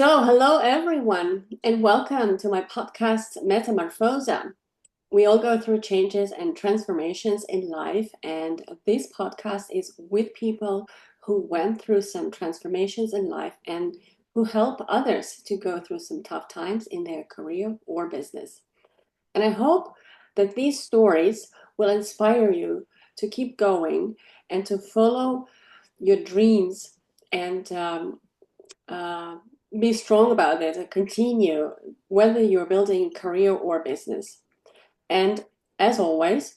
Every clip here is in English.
Hello everyone, and welcome to my podcast, Metamorphosa. We all go through changes and transformations in life, and this podcast is with people who went through some transformations in life and who help others to go through some tough times in their career or business. And I hope that these stories will inspire you to keep going and to follow your dreams and uh, be strong about it and continue whether you're building a career or business. And as always,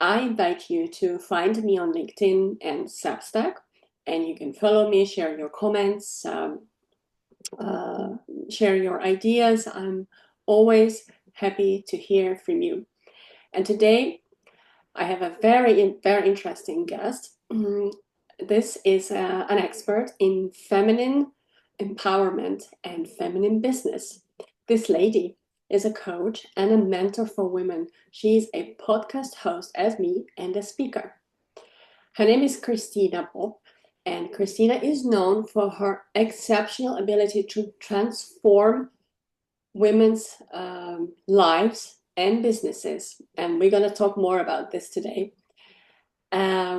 I invite you to find me on LinkedIn and Substack, and you can follow me, share your comments, uh, share your ideas. I'm always happy to hear from you. And today I have a very interesting guest. This is an expert in feminine empowerment and feminine business. This lady is a coach and a mentor for women. She is a podcast host as me and a speaker. Her name is Cristina Pop, and Cristina is known for her exceptional ability to transform women's lives and businesses. And we're going to talk more about this today.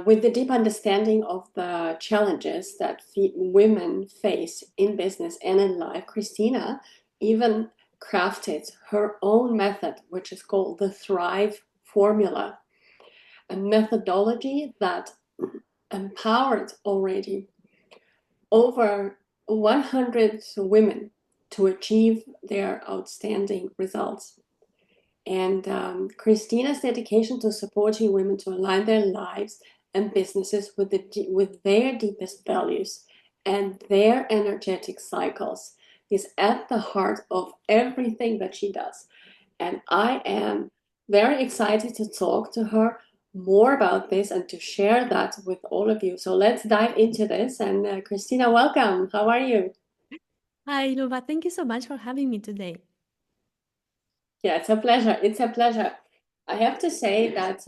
With the deep understanding of the challenges that women face in business and in life, Christina even crafted her own method, which is called the Thrive Formula, a methodology that empowered already over 100 women to achieve their outstanding results. And Christina's dedication to supporting women to align their lives and businesses with their deepest values and their energetic cycles is at the heart of everything that she does. And I am very excited to talk to her more about this and to share that with all of you. So let's dive into this. And Christina, welcome. How are you? Hi, Luba. Thank you so much for having me today. Yeah, it's a pleasure. It's a pleasure. I have to say that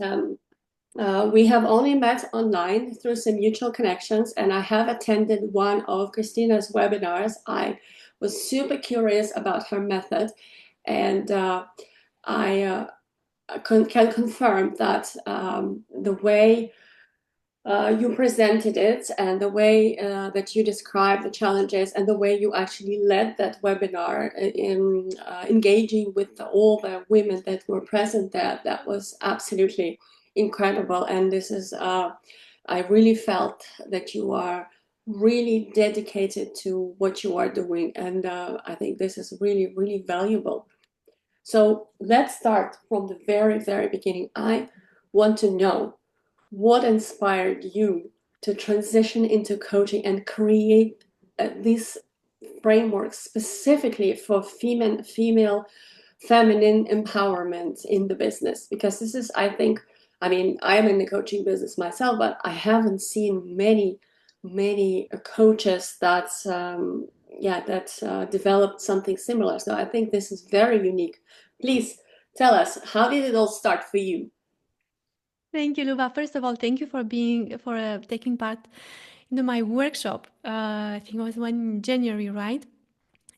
we have only met online through some mutual connections, and I have attended one of Christina's webinars. I was super curious about her method, and I can confirm that the way you presented it and the way that you described the challenges and the way you actually led that webinar in engaging with all the women that were present there, that was absolutely incredible. And this is, I really felt that you are really dedicated to what you are doing. And I think this is really, really valuable. So let's start from the very beginning. I want to know what inspired you to transition into coaching and create this framework specifically for female feminine empowerment in the business? Because this is, I think, I mean, I'm in the coaching business myself, but I haven't seen many coaches that's developed something similar. So I think this is very unique. Please tell us, how did it all start for you? Thank you, Luba. First of all, thank you for taking part in my workshop. I think it was one in January, right?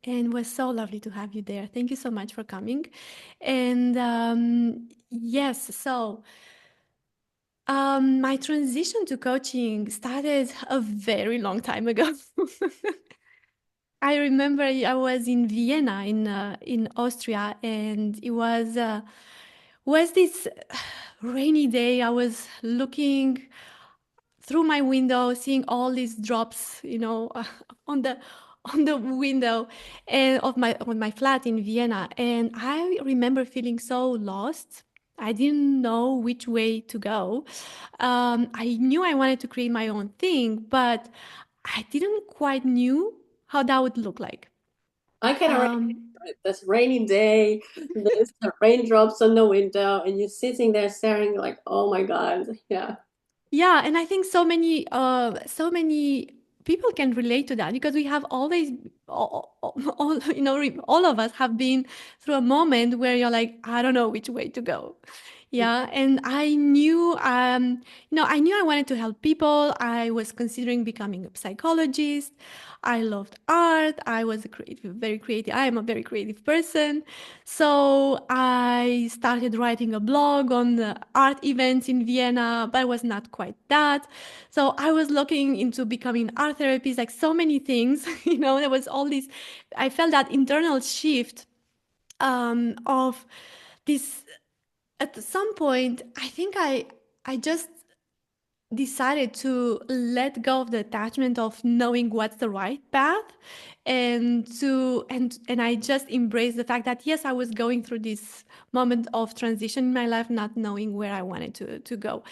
And it was so lovely to have you there. Thank you so much for coming. And yes, so my transition to coaching started a very long time ago. I remember I was in Vienna in Austria, and it was this rainy day. I was looking through my window, seeing all these drops, on the window and of my on my flat in Vienna, and I remember feeling so lost. I didn't know which way to go. I knew I wanted to create my own thing, but I didn't quite knew how that would look like. I can already Um, picture it. This rainy day, there's the raindrops on the window, and you're sitting there staring like, oh my God. Yeah. Yeah, and I think so many people can relate to that because we have always all all of us have been through a moment where you're like, I don't know which way to go. Yeah, and I knew I wanted to help people. I was considering becoming a psychologist. I loved art. I was a creative, very creative. I am a very creative person. So I started writing a blog on the art events in Vienna, but it was not quite that. So I was looking into becoming art therapist, like so many things. There was all this, I felt that internal shift of this at some point. I think I just decided to let go of the attachment of knowing what's the right path, and I just embraced the fact that yes, I was going through this moment of transition in my life, not knowing where I wanted to go.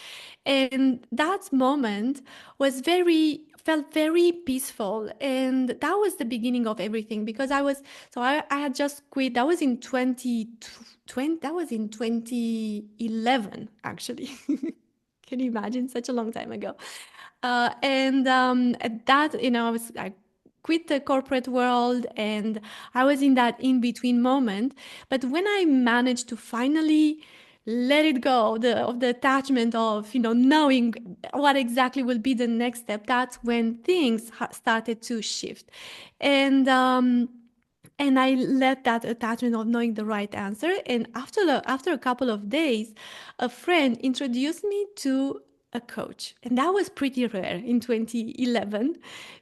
And that moment was very felt very peaceful, and that was the beginning of everything, because I had just quit. That was in 2020, that was in 2011 actually. Can you imagine? Such a long time ago. And at that, I quit the corporate world, and I was in that in between moment. But when I managed to finally let it go of the attachment of knowing what exactly will be the next step, that's when things started to shift. And um and I let that attachment of knowing the right answer. And after a couple of days, a friend introduced me to a coach, and that was pretty rare in 2011,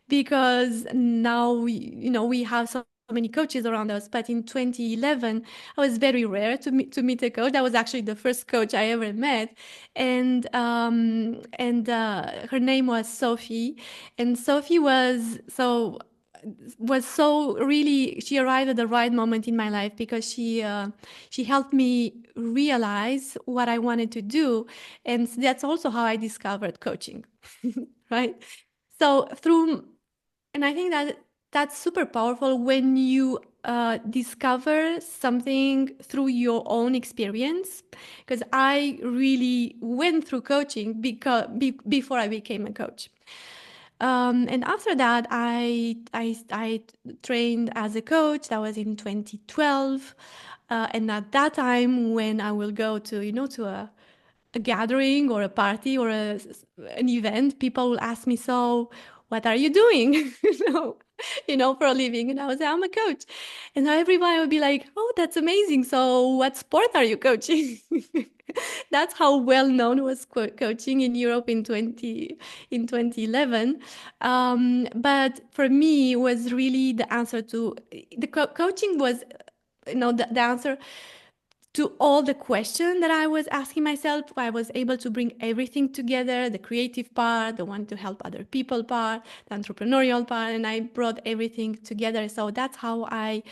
because now we have so many coaches around us. But in 2011, it was very rare to meet a coach. That was actually the first coach I ever met, and her name was Sophie, and Sophie was so really, she arrived at the right moment in my life, because she helped me realize what I wanted to do. And that's also how I discovered coaching. Right. So through And I think that that's super powerful when you discover something through your own experience, because I really went through coaching before I became a coach. And after that, I trained as a coach. That was in 2012. And at that time, when I will go to a gathering or a party or an event, people will ask me, "So, what are you doing?" you know, for a living. And I would say, "I'm a coach." And now everybody would be like, "Oh, that's amazing. So, what sport are you coaching?" That's how well known was coaching in Europe in 2011. But for me, it was really the answer to the coaching was, the answer to all the questions that I was asking myself. I was able to bring everything together, the creative part, the one to help other people part, the entrepreneurial part, and I brought everything together. So that's how I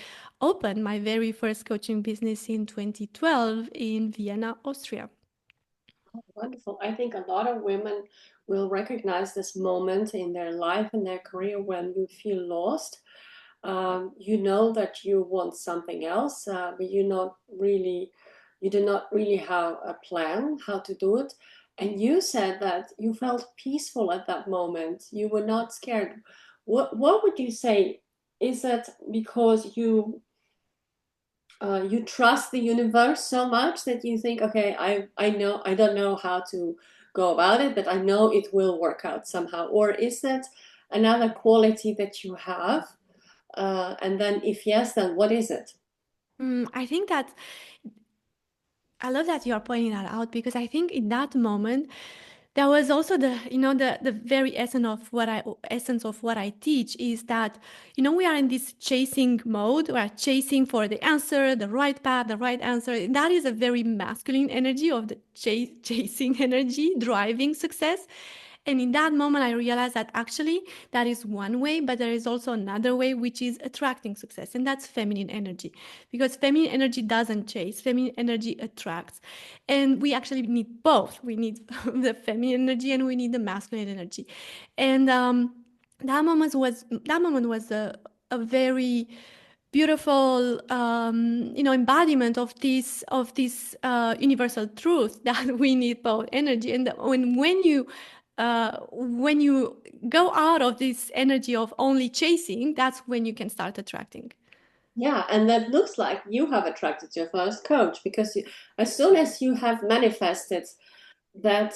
opened my very first coaching business in 2012 in Vienna, Austria. Wonderful. I think a lot of women will recognize this moment in their life and their career when you feel lost. You know that you want something else, but you do not really have a plan how to do it. And you said that you felt peaceful at that moment. You were not scared. What would you say? Is that because you trust the universe so much that you think, okay, I know, I don't know how to go about it, but I know it will work out somehow? Or is that another quality that you have? And then if yes, then what is it? I think that I love that you are pointing that out, because I think in that moment there was also the very essence of what I teach is that we are in this chasing mode. We are chasing for the answer, the right path, the right answer. That is a very masculine energy of the chasing energy, driving success. And in that moment, I realized that actually that is one way, but there is also another way, which is attracting success. And that's feminine energy, because feminine energy doesn't chase, feminine energy attracts. And we actually need both. We need the feminine energy and we need the masculine energy. And that moment was a very beautiful embodiment of this universal truth that we need both energy. And when you go out of this energy of only chasing, that's when you can start attracting. Yeah, and that looks like you have attracted your first coach because as soon as you have manifested that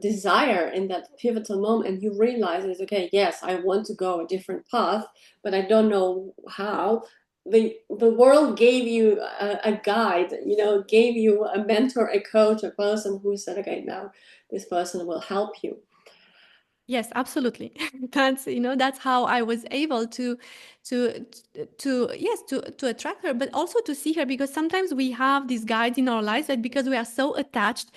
desire in that pivotal moment, and you realize is okay, yes, I want to go a different path, but I don't know how. The world gave you a guide, gave you a mentor, a coach, a person who said, okay, now this person will help you. Yes, absolutely. That's, that's how I was able to yes, to attract her, but also to see her, because sometimes we have these guides in our lives that because we are so attached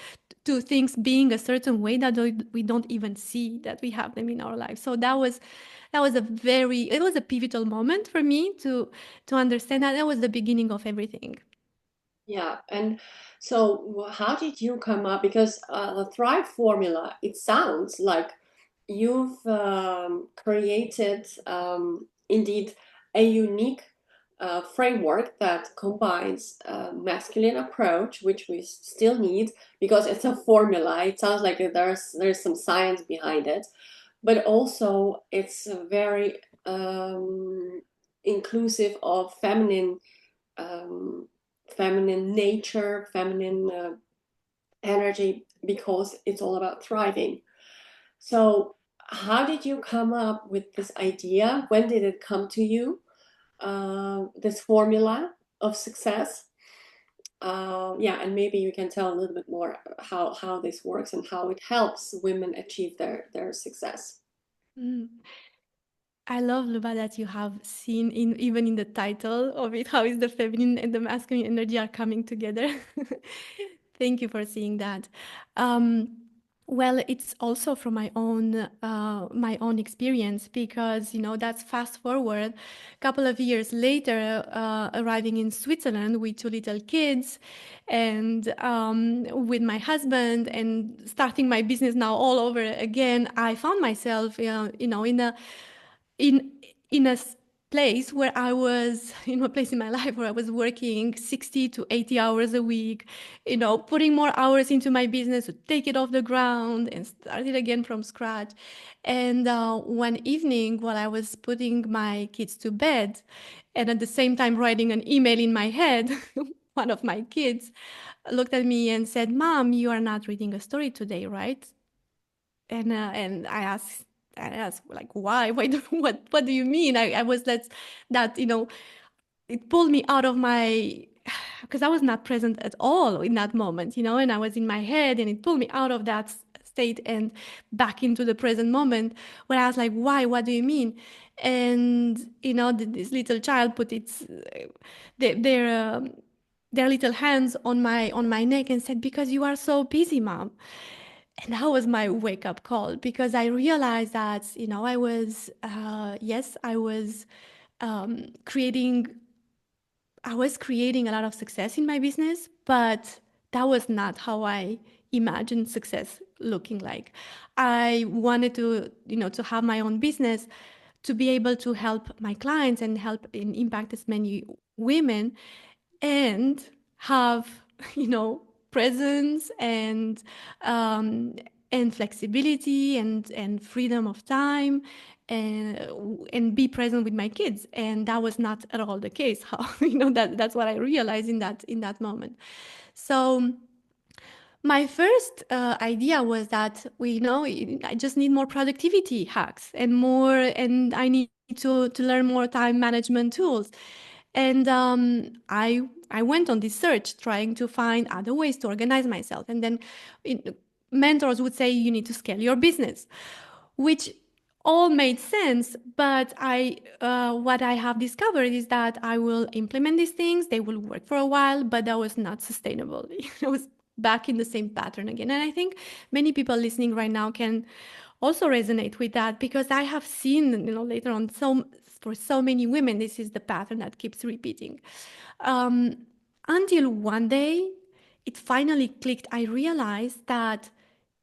to things being a certain way that we don't even see that we have them in our lives. So that was it was a pivotal moment for me to understand that that was the beginning of everything. Yeah, and so how did you come up? Because the Thrive formula, it sounds like you've created indeed a unique framework that combines a masculine approach, which we still need because it's a formula. It sounds like there's some science behind it, but also it's a very inclusive of um, feminine nature, feminine energy, because it's all about thriving. So, how did you come up with this idea? When did it come to you? This formula of success? Yeah, and maybe you can tell a little bit more how this works and how it helps women achieve their success. Mm. I love, Luba, that you have seen in even in the title of it how is the feminine and the masculine energy are coming together. Thank you for seeing that. Um, well, it's also from my own experience, because that's fast forward a couple of years later, arriving in Switzerland with two little kids, and with my husband, and starting my business now all over again. I found myself, in in a place where I was in a place in my life where I was working 60 to 80 hours a week, putting more hours into my business to take it off the ground and start it again from scratch. And one evening, while I was putting my kids to bed, and at the same time writing an email in my head, one of my kids looked at me and said, "Mom, you are not reading a story today, right?" And I asked, like, why? Why? What do you mean? I was that it pulled me out of my, because I was not present at all in that moment, and I was in my head, and it pulled me out of that state and back into the present moment, where I was like, why? What do you mean? And this little child put their their, um, their little hands on my neck and said, because you are so busy, mom. And that was my wake up call, because I realized that, I was, yes, creating, I was creating a lot of success in my business, but that was not how I imagined success looking like. I wanted to have my own business, to be able to help my clients and help and impact as many women, and have presence um, and flexibility and freedom of time, and be present with my kids. And that was not at all the case. How that's what I realized in that moment. So my first idea was that I just need more productivity hacks, and I need to learn more time management tools. And I went on this search, trying to find other ways to organize myself. And then mentors would say you need to scale your business, which all made sense. But what I have discovered is that I will implement these things, they will work for a while, but that was not sustainable. I was back in the same pattern again. And I think many people listening right now can also resonate with that, because I have seen, later on, for so many women, this is the pattern that keeps repeating. Um, until one day, it finally clicked. I realized that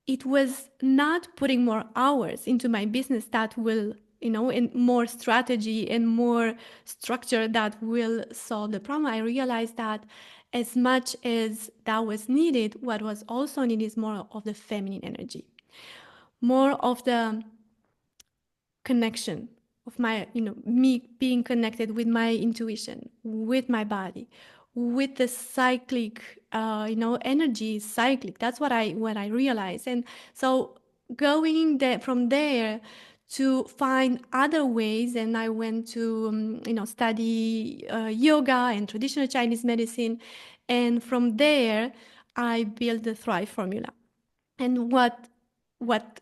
it was not putting more hours into my business that will, and more strategy and more structure that will solve the problem. I realized that as much as that was needed, what was also needed is more of the feminine energy, more of the connection, of my, me being connected with my intuition, with my body, with the cyclic, energy is cyclic. That's what I realized. And so going there from there to find other ways, and I went to, study yoga and traditional Chinese medicine. And from there, I built the Thrive formula. And what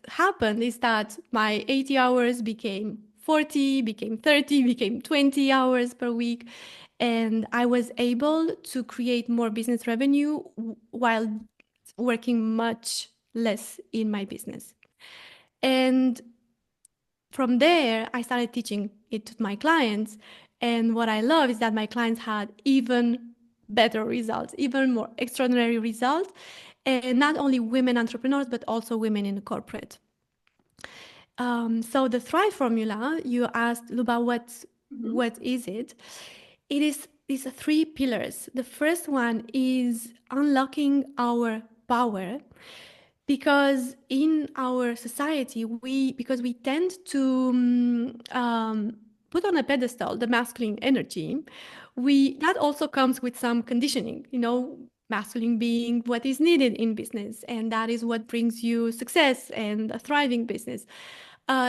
happened is that my 80 hours became 40, became 30, became 20 hours per week. And I was able to create more business revenue while working much less in my business. And from there, I started teaching it to my clients. And what I love is that my clients had even better results, even more extraordinary results. And not only women entrepreneurs, but also women in corporate. So the Thrive formula, you asked, Luba, Mhm. what is it? It is these three pillars. The first one is unlocking our power, because in our society because we tend to put on a pedestal the masculine energy. We That also comes with some conditioning, masculine being what is needed in business, and that is what brings you success and a thriving business.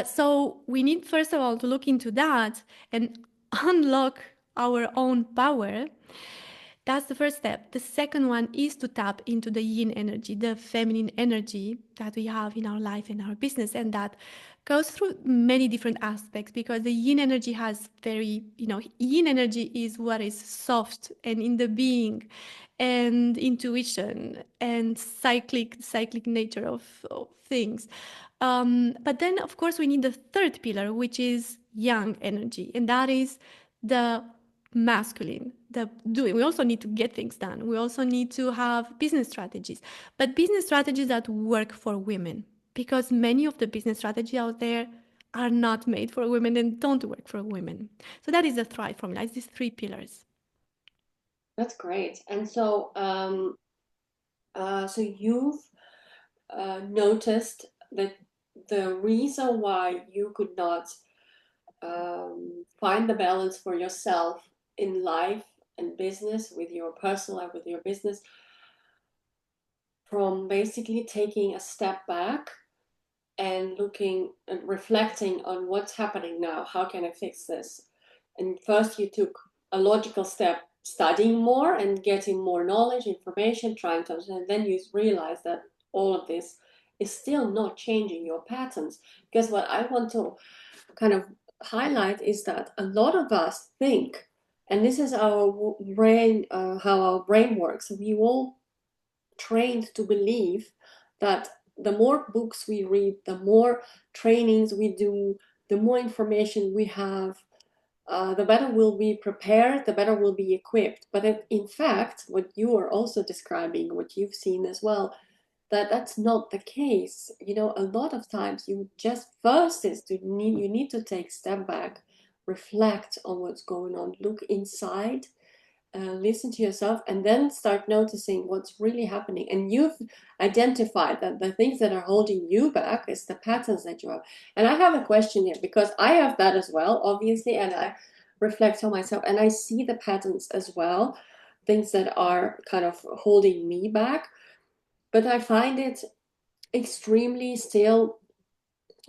So we need, first of all, to look into that and unlock our own power. That's the first step. The second one is to tap into the yin energy, the feminine energy that we have in our life and our business. And that goes through many different aspects, because the yin energy has yin energy is what is soft and in the being and intuition and cyclic nature of things. But then, of course, we need the third pillar, which is yang energy, and that is the masculine, the doing. We also need to get things done. We also need to have business strategies, but business strategies that work for women, because many of the business strategies out there are not made for women and don't work for women. So that is the Thrive formula. It's these three pillars. That's great. And so, so you've noticed that the reason why you could not find the balance for yourself in life and business, with your personal life, with your business, from basically taking a step back and looking and reflecting on what's happening now. How can I fix this? And first, you took a logical step, studying more and getting more knowledge, information, trying to understand. And then you realize that all of this is still not changing your patterns. Because what I want to kind of highlight is that a lot of us think, and this is our brain, how our brain works. We all trained to believe that the more books we read, the more trainings we do, the more information we have, the better we'll be prepared, the better we'll be equipped. But in fact, what you are also describing, what you've seen as well, that's not the case. A lot of times you just first is you need to take a step back, reflect on what's going on, look inside, listen to yourself, and then start noticing what's really happening. And you've identified that the things that are holding you back is the patterns that you have. And I have a question here, because I have that as well, obviously, and I reflect on myself and I see the patterns as well, things that are kind of holding me back. But I find it extremely still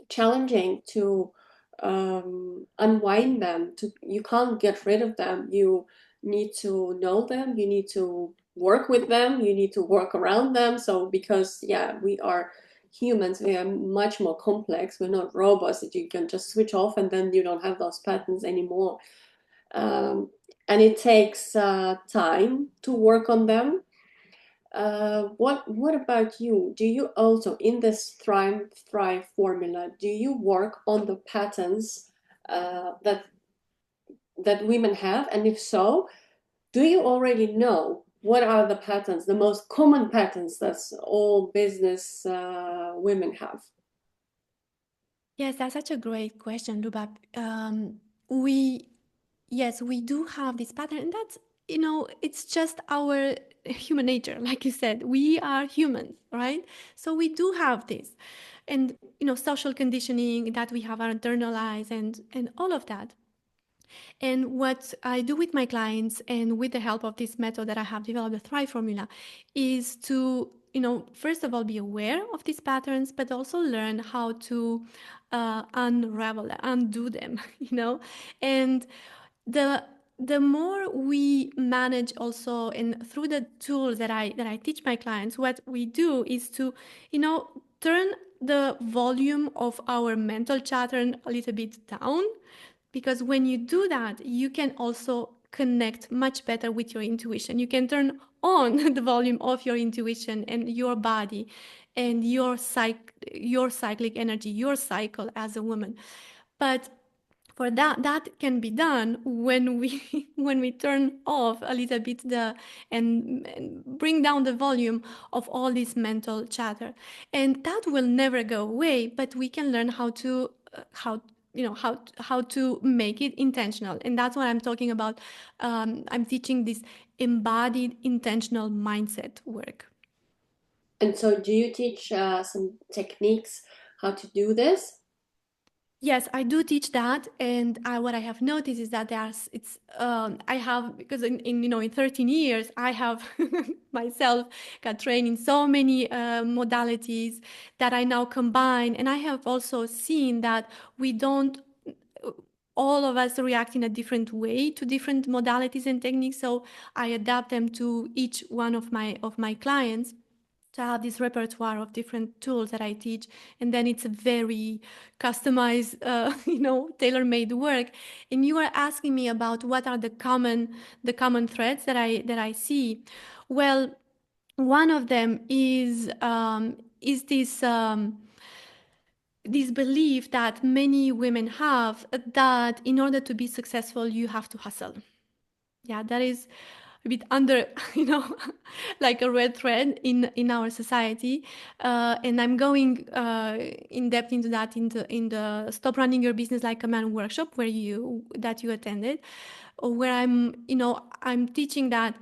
challenging to unwind them. You can't get rid of them. You need to know them. You need to work with them. You need to work around them. So because yeah, we are humans, we are much more complex. We're not robots that you can just switch off and then you don't have those patterns anymore. Um, and it takes time to work on them. What about you? Do you also, in this Thrive formula, do you work on the patterns that women have? And if so, do you already know what are the patterns, the most common patterns that all business women have? Yes, that's such a great question, Lubab. We, yes, we do have this pattern, and that's, it's just our human nature. Like you said, we are humans, right? So we do have this. and social conditioning that we have internalized, and all of that. And what I do with my clients and with the help of this method that I have developed, the Thrive formula, is to, first of all, be aware of these patterns, but also learn how to unravel, undo them, and the the more we manage also, and through the tools that I teach my clients, what we do is to, turn the volume of our mental chatter a little bit down, because when you do that, you can also connect much better with your intuition. You can turn on the volume of your intuition and your body and your cyclic energy, your cycle as a woman. But for that can be done when we when we turn off a little bit and bring down the volume of all this mental chatter, and that will never go away, but we can learn how to how to make it intentional. And that's what I'm talking about. I'm teaching this embodied intentional mindset work. And so, do you teach some techniques how to do this? Yes, I do teach that, and what I have noticed is that it's I have, because in 13 years I have myself got trained in so many modalities that I now combine, and I have also seen that we don't all of us react in a different way to different modalities and techniques, so I adapt them to each one of my clients, to have this repertoire of different tools that I teach, and then it's a very customized, tailor-made work. And you are asking me about what are the common threads that I see. Well, one of them is this belief that many women have, that in order to be successful, you have to hustle. Yeah, that is a bit under, like a red thread in our society. And I'm going in depth into that in the Stop Running Your Business Like a Man workshop that you attended, where I'm teaching that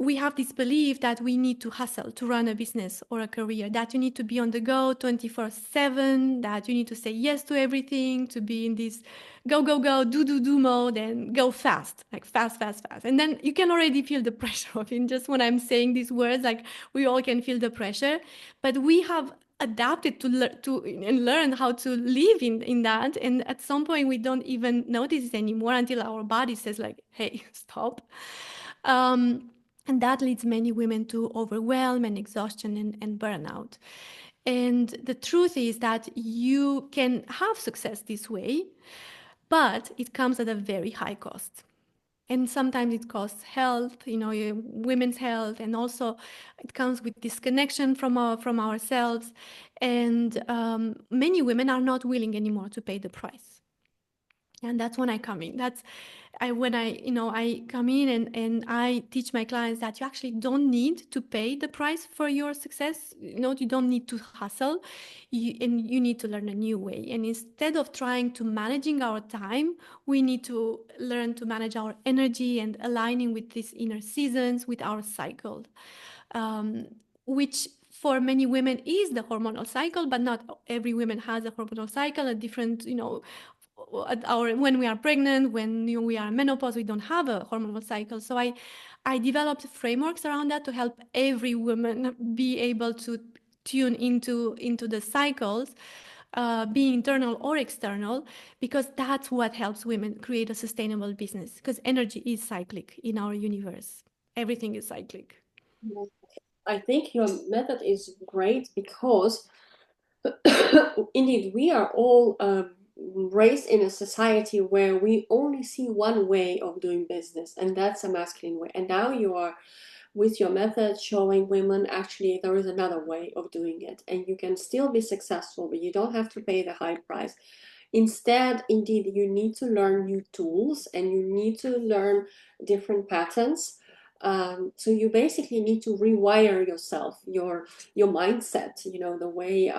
we have this belief that we need to hustle to run a business or a career, that you need to be on the go 24/7, that you need to say yes to everything, to be in this go, go, go, do mode, and go fast, like fast, fast, fast. And then you can already feel the pressure of it. Just when I'm saying these words, like we all can feel the pressure, but we have adapted to and learn how to live in that. And at some point, we don't even notice it anymore until our body says like, hey, stop. Um, and that leads many women to overwhelm and exhaustion and burnout. And the truth is that you can have success this way, but it comes at a very high cost. And sometimes it costs health, women's health, and also it comes with disconnection from ourselves. And many women are not willing anymore to pay the price. And that's when I come in. That's I when I come in and I teach my clients that you actually don't need to pay the price for your success. You don't need to hustle, and you need to learn a new way. And instead of trying to managing our time, we need to learn to manage our energy and aligning with these inner seasons, with our cycle, um, which for many women is the hormonal cycle, but not every woman has a hormonal cycle. A different, at our when we are pregnant, when we are menopause, we don't have a hormonal cycle. So I developed frameworks around that to help every woman be able to tune into the cycles, being internal or external, because that's what helps women create a sustainable business. Because energy is cyclic in our universe. Everything is cyclic. I think your method is great because indeed we are all raised in a society where we only see one way of doing business, and that's a masculine way. And now you are, with your method, showing women actually there is another way of doing it, and you can still be successful, but you don't have to pay the high price. Instead, indeed, you need to learn new tools and you need to learn different patterns. So you basically need to rewire yourself, your mindset, the way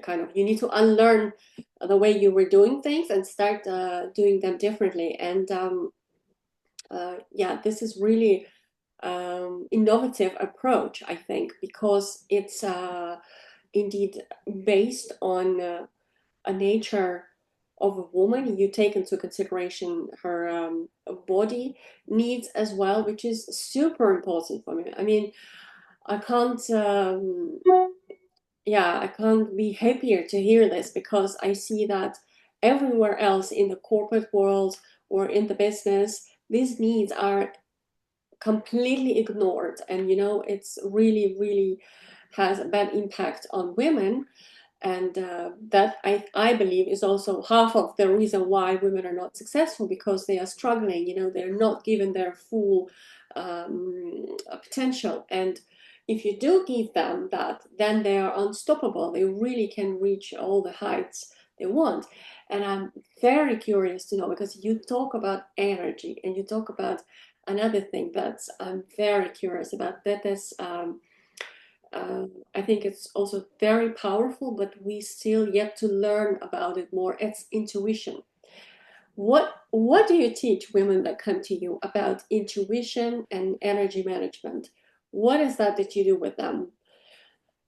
kind of you need to unlearn the way you were doing things and start doing them differently. And yeah, this is really innovative approach, I think, because indeed based on a nature of a woman. You take into consideration her body needs as well, which is super important for me. I mean, I can't, yeah, I can't be happier to hear this because I see that everywhere else in the corporate world or in the business, these needs are completely ignored. And, it's really, really has a bad impact on women, and that I believe is also half of the reason why women are not successful, because they are struggling. They're not given their full potential. And if you do give them that, then they are unstoppable. They really can reach all the heights they want. And I'm very curious to know, because you talk about energy and you talk about another thing that I'm very curious about, that is I think it's also very powerful, but we still yet to learn about it more. It's intuition. What do you teach women that come to you about intuition and energy management? What is that you do with them?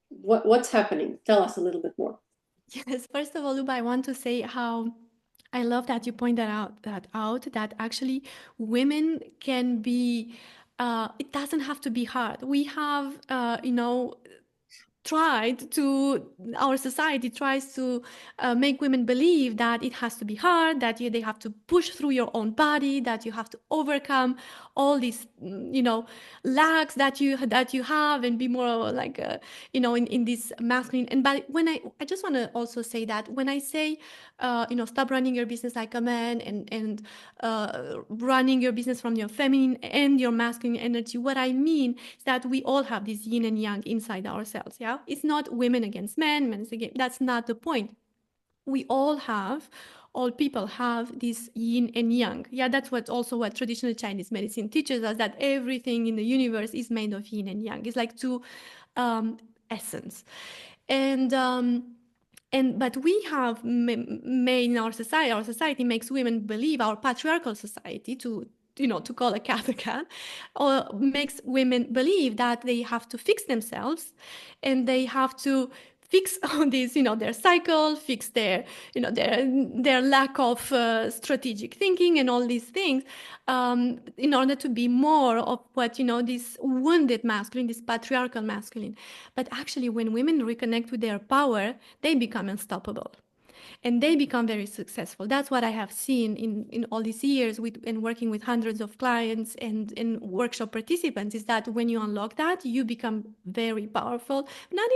What's happening? Tell us a little bit more. Yes, first of all, Luba, I want to say how I love that you point that actually women can be. It doesn't have to be hard. We have, tried to our society tries to make women believe that it has to be hard, that they have to push through your own body, that you have to overcome all these lacks that you have, and be more like in this masculine. And but when I just want to also say that when I say stop running your business like a man, and running your business from your feminine and your masculine energy, what I mean is that we all have this yin and yang inside ourselves. Yeah, it's not women against men against, that's not the point. We all people have this yin and yang. Yeah, that's what traditional Chinese medicine teaches us, that everything in the universe is made of yin and yang. It's like two essence. And um, and but we have made in our society makes women believe, our patriarchal society, to call a cat a cat, or makes women believe that they have to fix themselves, and they have to fix all these, their cycle, fix their lack of strategic thinking and all these things, in order to be more of what, this wounded masculine, this patriarchal masculine. But actually, when women reconnect with their power, they become unstoppable, and they become very successful. That's what I have seen in all these years and working with hundreds of clients and workshop participants, is that when you unlock that, you become very powerful. Not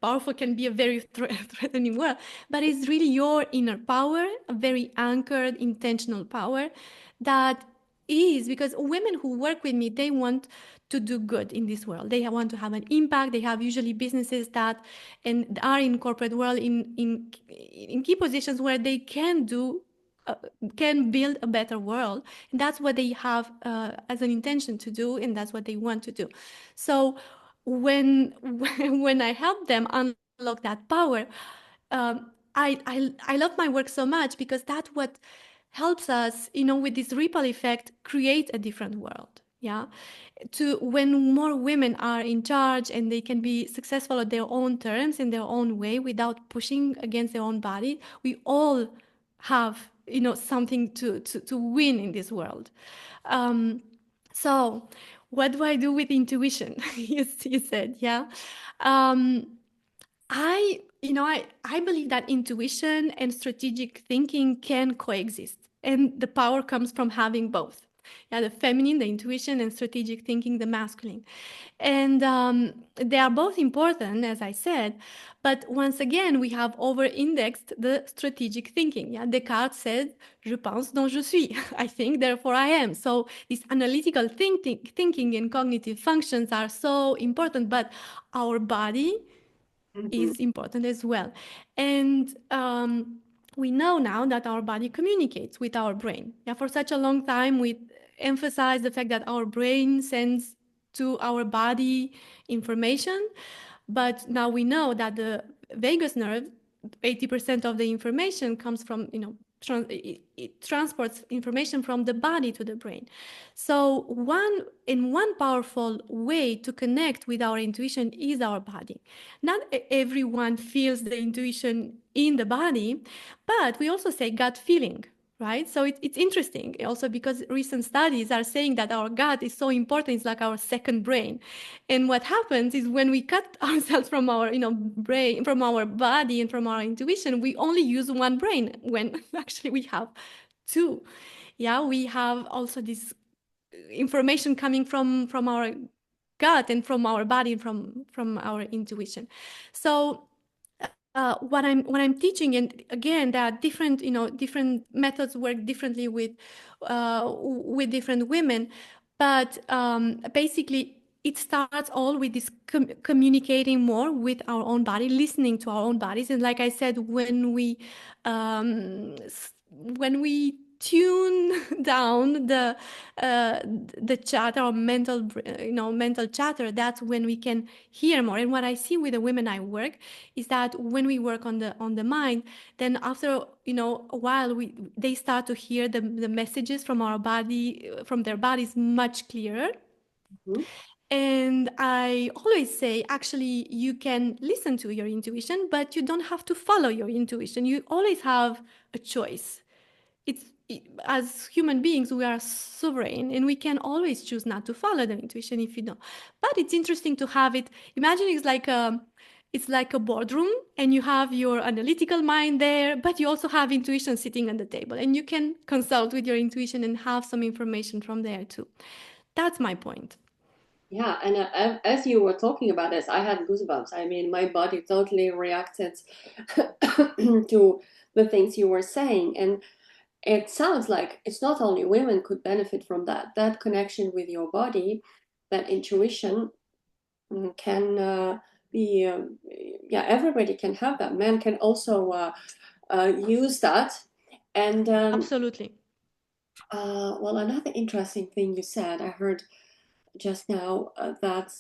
powerful can be a very threatening word, but it's really your inner power, a very anchored, intentional power that is, because women who work with me, they want to do good in this world. They want to have an impact. They have usually businesses that and are in corporate world in key positions where they uh, can build a better world. And that's what they have as an intention to do, and that's what they want to do. So when when I help them unlock that power, I love my work so much, because that's what helps us, with this ripple effect, create a different world. Yeah, to when more women are in charge and they can be successful at their own terms, in their own way, without pushing against their own body, we all have, something to win in this world. um, so what do I do with intuition? You said, yeah. um, I believe that intuition and strategic thinking can coexist, and the power comes from having both. Yeah, the feminine, the intuition, and strategic thinking, the masculine. And they are both important, as I said, but once again, we have over-indexed the strategic thinking. Yeah, Descartes said, "Je pense donc je suis." I think, therefore I am. So these analytical thinking and cognitive functions are so important, but our body Mhm. is important as well. And we know now that our body communicates with our brain. Yeah, for such a long time, we emphasize the fact that our brain sends to our body information, but now we know that the vagus nerve, 80% of the information comes from it transports information from the body to the brain. So one powerful way to connect with our intuition is our body. Not everyone feels the intuition in the body, but we also say gut feeling, right? So it's interesting also because recent studies are saying that our gut is so important. It's like our second brain. And what happens is when we cut ourselves from our, brain, from our body and from our intuition, we only use one brain when actually we have two. Yeah, we have also this information coming from our gut and from our body and from our intuition. So what I'm teaching, and again, there are different methods work differently with different women, but basically it starts all with this communicating more with our own body, listening to our own bodies, and like I said, when we tune down the chatter or mental chatter, that's when we can hear more. And what I see with the women I work is that when we work on the mind, then after a while they start to hear the messages from our body, from their bodies, much clearer. Mhm. And I always say, actually, you can listen to your intuition, but you don't have to follow your intuition. You always have a choice. As human beings, we are sovereign, and we can always choose not to follow the intuition if you don't. But it's interesting to have it. Imagine it's like a boardroom, and you have your analytical mind there, but you also have intuition sitting on the table, and you can consult with your intuition and have some information from there too. That's my point. Yeah, and as you were talking about this, I had goosebumps. I mean, my body totally reacted to the things you were saying, and it sounds like it's not only women could benefit from that connection with your body, that intuition can be yeah, everybody can have that. Men can also use that. And Absolutely. well, another interesting thing you said, I heard just now, that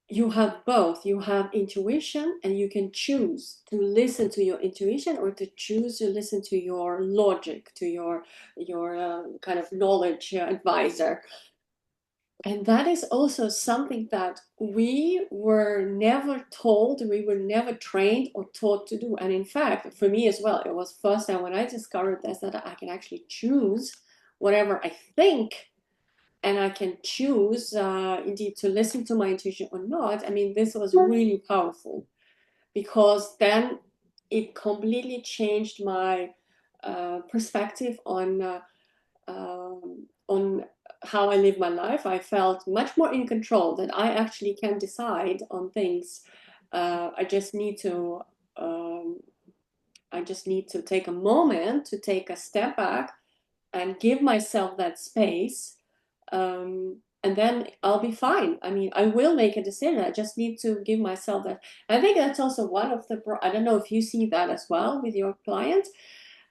you have both. You have intuition, and you can choose to listen to your intuition or to choose to listen to your logic, to your kind of knowledge advisor. And that is also something that we were never told, we were never trained or taught to do. And in fact, for me as well, it was first time when I discovered this, that I can actually choose whatever I think, and I can choose indeed to listen to my intuition or not. I mean, this was really powerful, because then it completely changed my perspective on how I live my life. I felt much more in control, that I actually can decide on things. I just need to. I just need to take a moment to take a step back and give myself that space, and then I'll be fine. I mean, I will make a decision. I just need to give myself that. I think that's also one of the. I don't know if you see that as well with your clients,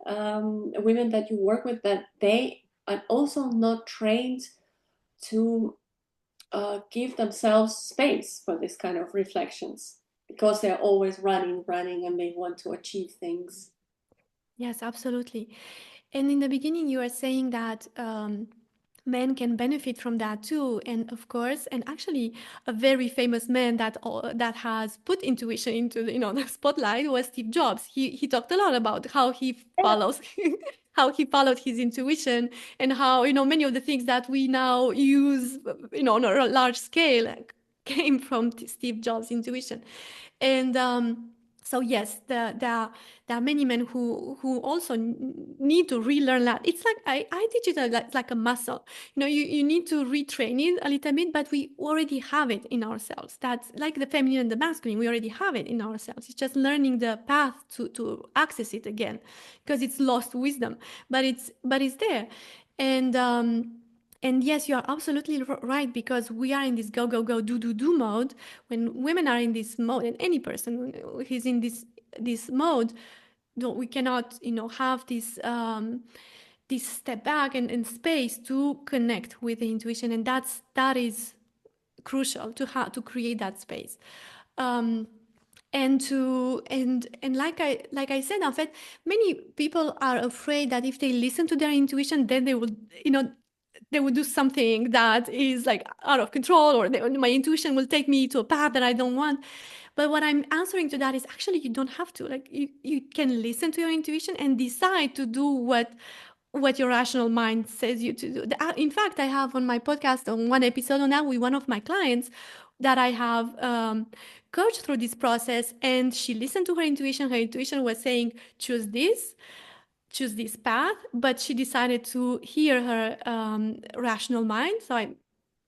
women that you work with, that they are also not trained to give themselves space for this kind of reflections, because they're always running, and they want to achieve things. Yes, absolutely. And in the beginning, you were saying that men can benefit from that too. And of course, and actually, a very famous man that has put intuition into the spotlight was Steve Jobs. He talked a lot about how he follows how he followed his intuition, and how many of the things that we now use on a large scale came from Steve Jobs' intuition. And so yes, there are many men who also need to relearn that. It's like I teach it like a muscle. You need to retrain it a little bit, but we already have it in ourselves. That's like the feminine and the masculine. We already have it in ourselves. It's just learning the path to access it again, because it's lost wisdom, but it's there. And yes, you are absolutely right, because we are in this go, go, go, do, do, do mode. When women are in this mode, and any person who's in this mode, we cannot, have this step back and space to connect with the intuition, and that is crucial to create that space. Um, And like I said, in fact, many people are afraid that if they listen to their intuition, then they will, they will do something that is like out of control, or my intuition will take me to a path that I don't want. But what I'm answering to that is actually you don't have to. Like you can listen to your intuition and decide to do what your rational mind says you to do. In fact, I have on my podcast on one episode on that with one of my clients that I have coached through this process, and she listened to her intuition. Her intuition was saying, choose this path, but she decided to hear her rational mind. So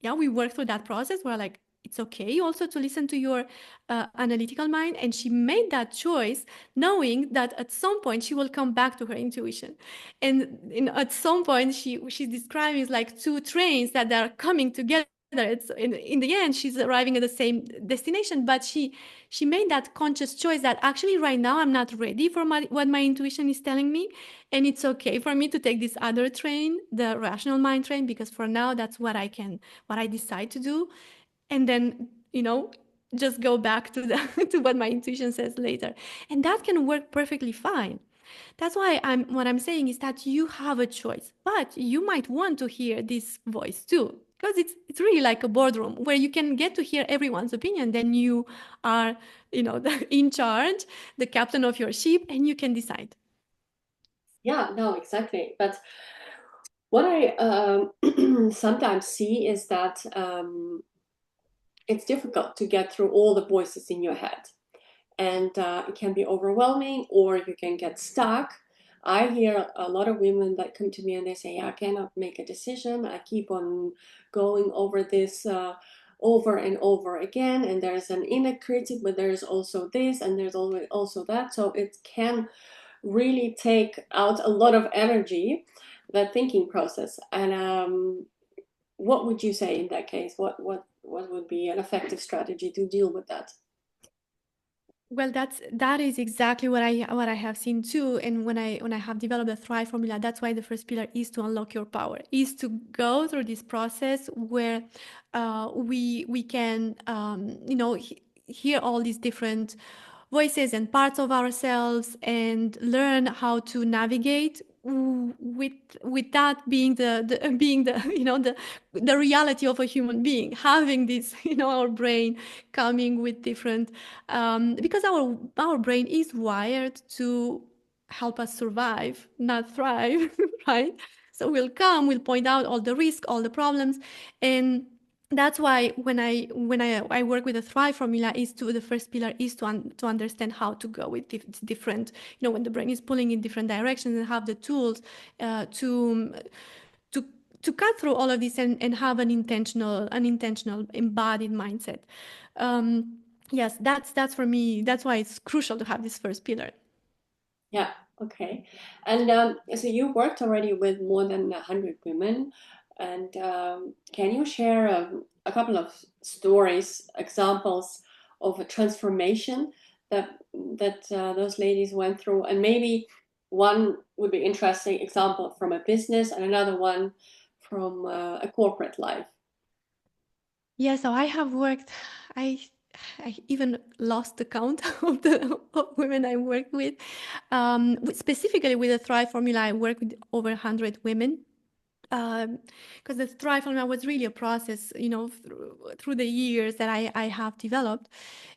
yeah, we worked through that process. We're like, it's okay also to listen to your analytical mind. And she made that choice knowing that at some point she will come back to her intuition. And at some point she's describing is like two trains that are coming together. It's in the end she's arriving at the same destination, but she made that conscious choice that actually right now I'm not ready for what my intuition is telling me, and it's okay for me to take this other train, the rational mind train, because for now that's what I decide to do. And then, just go back to the to what my intuition says later. And that can work perfectly fine. That's why what I'm saying is that you have a choice, but you might want to hear this voice too, because it's really like a boardroom where you can get to hear everyone's opinion. Then you are, in charge, the captain of your ship, and you can decide. Yeah, no, exactly. But what I sometimes see is that it's difficult to get through all the voices in your head, and it can be overwhelming, or you can get stuck. I hear a lot of women that come to me and they say, I cannot make a decision. I keep on going over this over and over again, and there's an inner critic, but there's also this, and there's also that. So it can really take out a lot of energy, that thinking process. And what would you say in that case? What would be an effective strategy to deal with that? Well, that is exactly what I have seen too. And when I have developed the Thrive formula, that's why the first pillar is to unlock your power, is to go through this process where we can hear all these different voices and parts of ourselves and learn how to navigate with that being the being the the reality of a human being, having this our brain coming with different because our brain is wired to help us survive, not thrive, right? So we'll point out all the risk, all the problems, and that's why when I work with the Thrive formula, is to the first pillar is to understand how to go with different, when the brain is pulling in different directions, and have the tools to to to cut through all of this, and have an intentional embodied mindset. Yes, that's for me. That's why it's crucial to have this first pillar. Yeah, okay. And so you worked already with more than 100 women. And can you share a couple of stories, examples of a transformation that those ladies went through? And maybe one would be interesting example from a business, and another one from a corporate life. Yeah, so I have worked. I I even lost the count of the of women I worked with. Specifically with the Thrive formula, I worked with over 100 women. Because the Thrive formula was really a process, through the years that I have developed.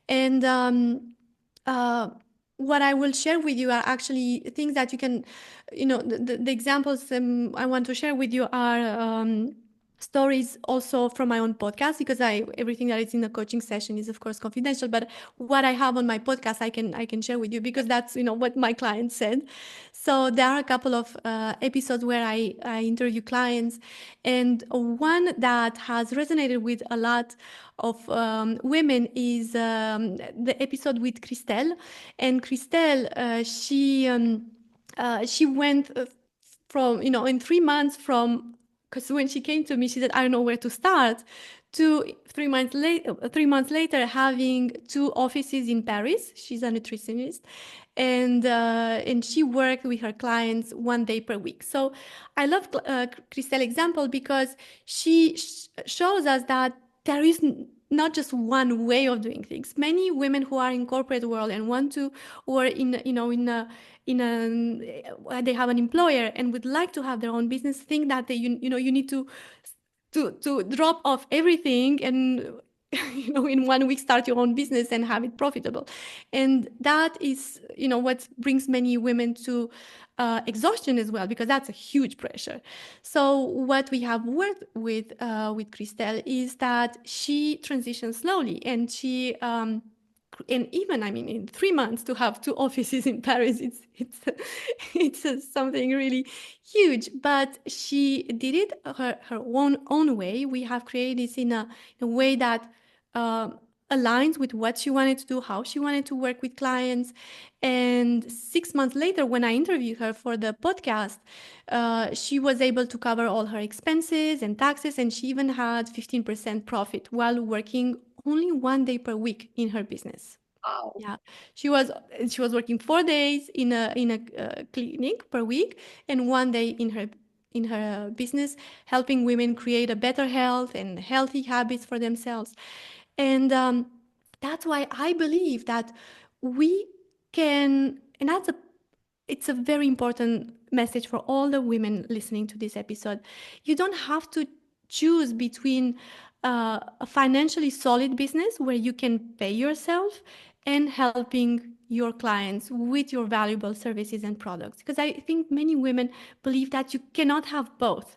And uh, what I will share with you are actually things that you can, the examples I want to share with you are stories also from my own podcast, because everything that is in the coaching session is of course confidential, but what I have on my podcast I can share with you, because that's what my client said. So there are a couple of episodes where I interview clients, and one that has resonated with a lot of women is the episode with Christelle. And Christelle, she went from, in 3 months from, because when she came to me, she said, I don't know where to start, to 3 months later, 3 months later, having two offices in Paris. She's a nutritionist, and she worked with her clients 1 day per week. So I love Christelle's example, because she shows us that there is not just one way of doing things. Many women who are in corporate world and want to, or in, they have an employer and would like to have their own business, think that you need to drop off everything and in 1 week start your own business and have it profitable. And that is what brings many women to exhaustion as well, because that's a huge pressure. So what we have worked with Christelle is that she transitions slowly, and she and even, I mean, in 3 months to have two offices in Paris, it's something really huge. But she did it her own way. We have created this in a way that uh, aligns with what she wanted to do, how she wanted to work with clients. And 6 months later, when I interviewed her for the podcast, she was able to cover all her expenses and taxes, and she even had 15% profit while working only 1 day per week in her business. Wow. Yeah, she was working 4 days in a clinic per week, and 1 day in her business, helping women create a better health and healthy habits for themselves. And that's why I believe that we can, and it's a very important message for all the women listening to this episode. You don't have to choose between a financially solid business where you can pay yourself and helping your clients with your valuable services and products. Because I think many women believe that you cannot have both.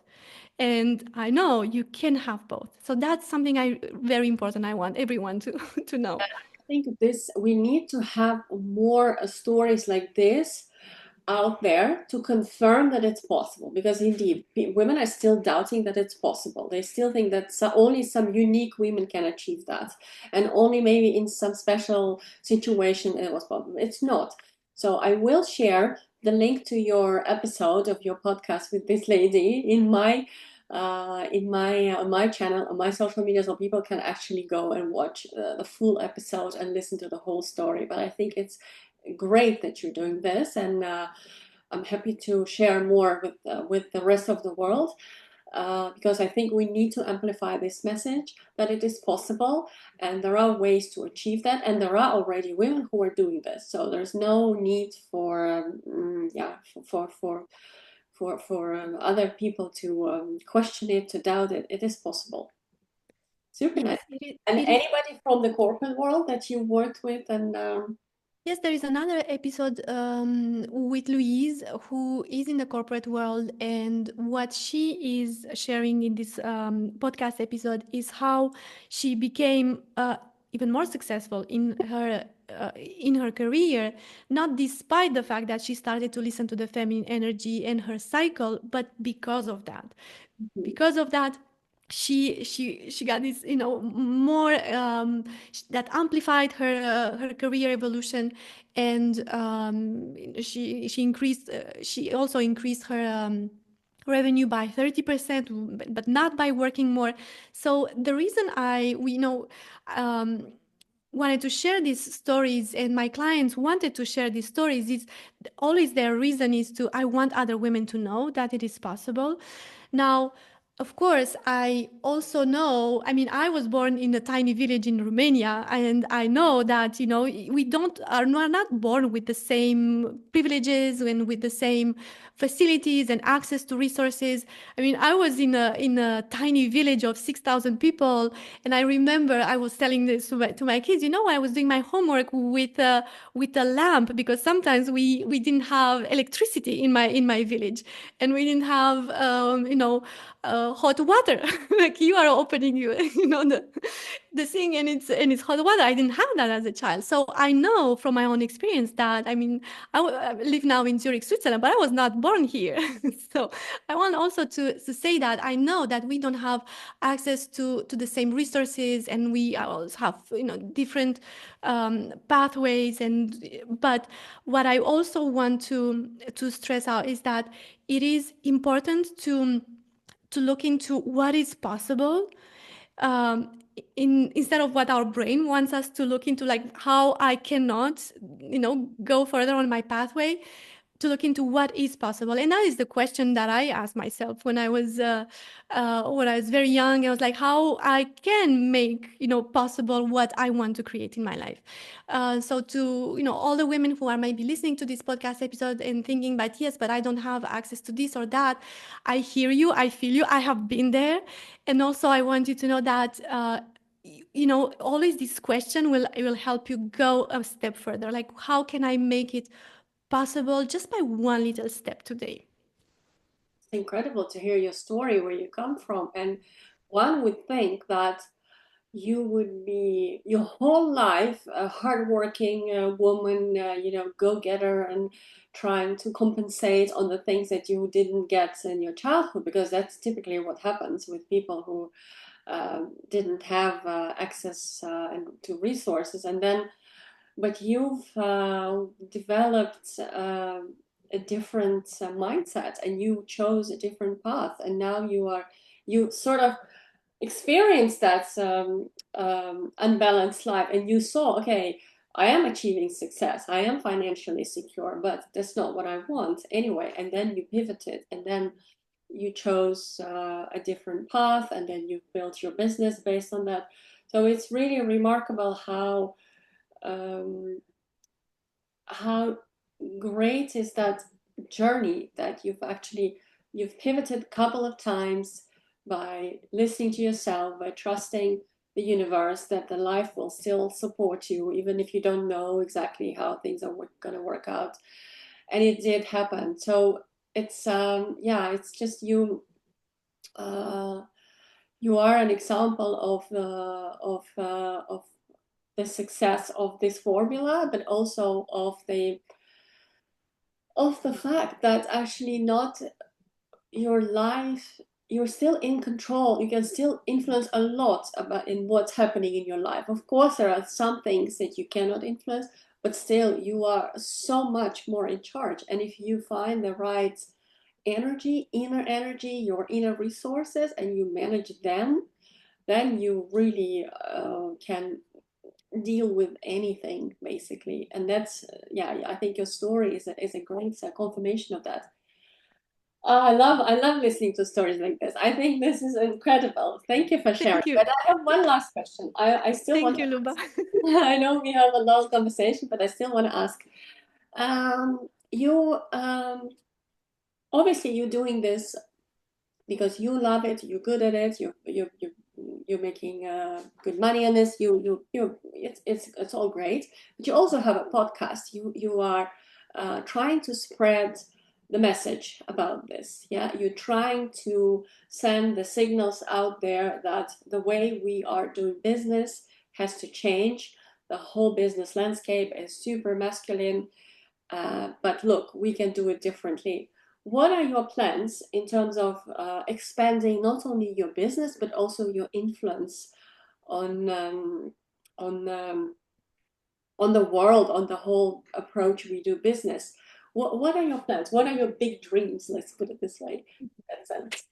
And I know you can have both. So that's something very important. I want everyone to to know. I think this we need to have more stories like this out there to confirm that it's possible, because indeed women are still doubting that it's possible. They still think that only some unique women can achieve that, and only maybe in some special situation it was possible. It's not. So I will share the link to your episode of your podcast with this lady in my channel, on my social media, so people can actually go and watch the full episode and listen to the whole story. But I think it's great that you're doing this, and I'm happy to share more with the rest of the world, because I think we need to amplify this message that it is possible, and there are ways to achieve that, and there are already women who are doing this. So there's no need for yeah, for other people to question it, to doubt it. It is possible. Super nice. Yes, And it is. anybody from the corporate world that you worked with, and Yes, there is another episode with Louise, who is in the corporate world, and what she is sharing in this podcast episode is how she became even more successful in her career, not despite the fact that she started to listen to the feminine energy and her cycle, but because of that. Because of that, she got this more that amplified her career evolution. And she also increased her revenue by 30%, but not by working more. So the reason I we know um, wanted to share these stories, and my clients wanted to share these stories, is always their reason is to, I want other women to know that it is possible. Now, of course, I also know, I mean, I was born in a tiny village in Romania, and I know that, we are not born with the same privileges and with the same facilities and access to resources. I mean, I was in a tiny village of 6,000 people, and I remember I was telling this to my kids. I was doing my homework with a lamp, because sometimes we didn't have electricity in my village, and we didn't have hot water. Like, you are opening the thing, and it's hot water. I didn't have that as a child, so I know from my own experience that, I mean, I live now in Zurich, Switzerland, but I was not born here. So I want also to say that I know that we don't have access to the same resources, and we also have different pathways. But what I also want to stress out is that it is important to look into what is possible, instead of what our brain wants us to look into, like how I cannot go further on my pathway. to look into what is possible. And that is the question that I asked myself when I was very young. I was like, how I can make, possible what I want to create in my life. So to, all the women who are maybe listening to this podcast episode and thinking, but yes, but I don't have access to this or that. I hear you. I feel you. I have been there. And also I want you to know that, always this question will help you go a step further. Like, how can I make it possible just by one little step today? It's incredible to hear your story, where you come from. And one would think that you would be your whole life a hardworking woman, go-getter, and trying to compensate on the things that you didn't get in your childhood, because that's typically what happens with people who didn't have access to resources. And then, but you've developed a different mindset, and you chose a different path, and now you sort of experienced that unbalanced life, and you saw, okay, I am achieving success, I am financially secure, but that's not what I want anyway. And then you pivoted, and then you chose a different path, and then you built your business based on that. So it's really remarkable um, how great is that journey, that you've pivoted a couple of times by listening to yourself, by trusting the universe that the life will still support you even if you don't know exactly how things are going to work out. And it did happen. So it's yeah, it's just uh, you are an example of the success of this formula, but also of the fact that actually not your life, you're still in control. You can still influence a lot about in what's happening in your life. Of course, there are some things that you cannot influence, but still you are so much more in charge. And if you find the right inner energy, your inner resources, and you manage them, then you really can deal with anything basically. And that's yeah, I think your story is a great confirmation of that. I love listening to stories like this. I think this is incredible. Thank you for sharing. Thank you. But I have one last question. I still want Thank to you, Luba. ask. I know we have a long conversation, but I still want to ask. You obviously you're doing this because you love it, you're good at it, you're making good money on this. It's all great, but you also have a podcast. You are trying to spread the message about this. Yeah, you're trying to send the signals out there that the way we are doing business has to change. The whole business landscape is super masculine, but look, we can do it differently. What are your plans in terms of expanding not only your business but also your influence on on um, on the world, on the whole approach we do business? What are your plans? What are your big dreams? Let's put it this way. In that sense.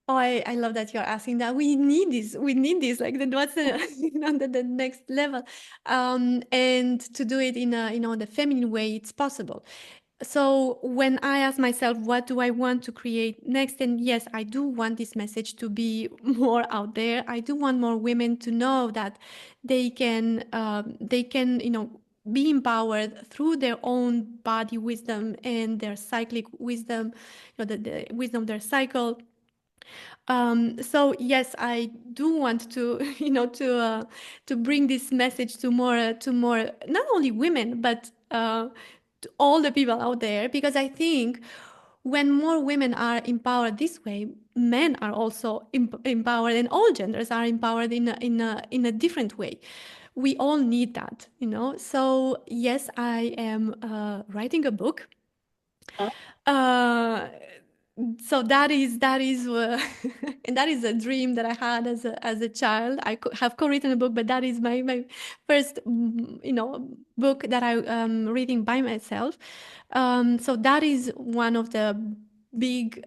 Oh, I love that you're asking that. We need this. We need this. Like, what's the, the next level? And to do it in a, the feminine way, it's possible. So when I ask myself, what do I want to create next? And yes, I do want this message to be more out there. I do want more women to know that they can, be empowered through their own body wisdom and their cyclic wisdom, the wisdom of their cycle. So yes, I do want to, to bring this message to more, not only women, but to all the people out there, because I think when more women are empowered this way, men are also empowered, and all genders are empowered in a different way. We all need that, So yes, I am writing a book. Uh, Uh, so that is and that is a dream that I had as a child. I have co-written a book, but that is my first book that I am reading by myself. So that is one of the big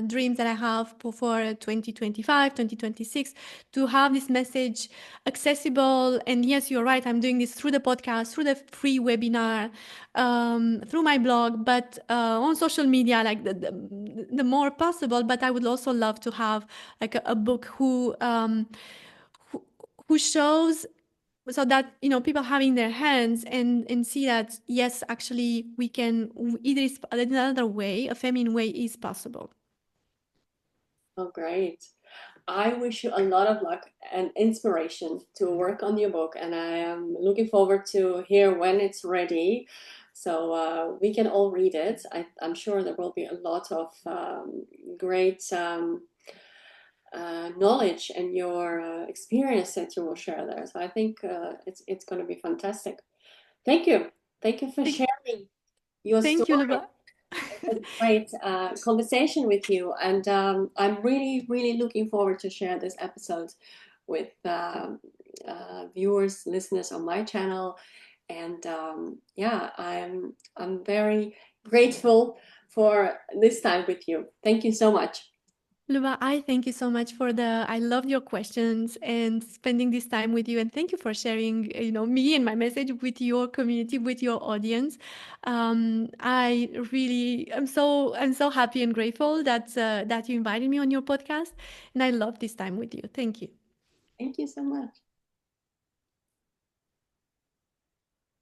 dreams that I have for 2025, 2026, to have this message accessible. And yes, you're right, I'm doing this through the podcast, through the free webinar, through my blog, but on social media, like the more possible. But I would also love to have like a book who, who shows, so that people have in their hands and see that yes, actually we can, either is another way, a feminine way is possible. Oh, great. I wish you a lot of luck and inspiration to work on your book, and I am looking forward to hear when it's ready, so we can all read it. I'm sure there will be a lot of great knowledge and your experience that you will share there. So I think it's going to be fantastic. Thank you. Thank you for Thank, sharing your thank you, story. Luba. It was a great conversation with you, and I'm really, really looking forward to share this episode with viewers, listeners on my channel. And yeah, I'm very grateful for this time with you. Thank you so much. Luba, I thank you so much for I love your questions and spending this time with you. And thank you for sharing, me and my message with your community, with your audience. I really, I'm so happy and grateful that you invited me on your podcast. And I love this time with you. Thank you. Thank you so much.